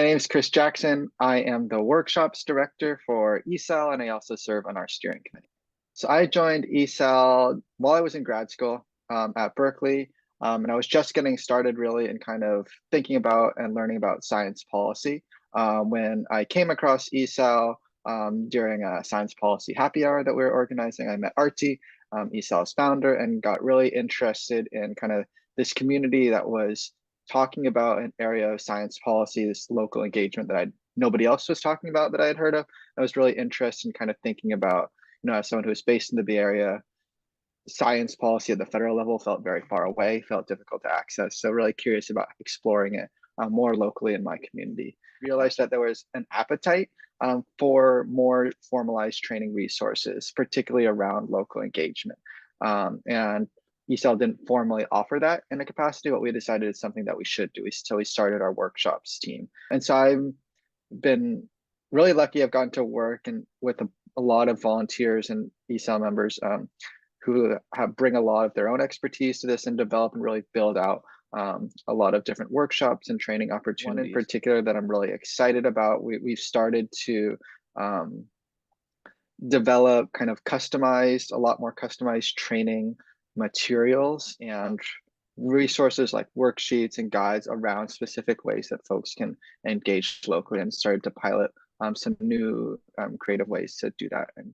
My name is Chris Jackson. I am the workshops director for ESAL, and I also serve on our steering committee. So I joined ESAL while I was in grad school at Berkeley, and I was just getting started really in kind of thinking about and learning about science policy when I came across ESAL during a science policy happy hour that we were organizing. I met Artie, ESAL's founder, and got really interested in kind of this community that was talking about an area of science policy, this local engagement that nobody else was talking about that I had heard of. I was really interested in kind of thinking about, as someone who was based in the Bay Area, science policy at the federal level felt very far away, felt difficult to access. So really curious about exploring it more locally in my community. Realized that there was an appetite for more formalized training resources, particularly around local engagement. And ESAL didn't formally offer that in a capacity, but we decided it's something that we should do. So we started our workshops team. And so I've been really lucky. I've gotten to work and with a lot of volunteers and ESAL members who bring a lot of their own expertise to this and develop and really build out a lot of different workshops and training opportunities. One in particular that I'm really excited about, we've started to develop kind of a lot more customized training materials and resources like worksheets and guides around specific ways that folks can engage locally, and started to pilot some new creative ways to do that. And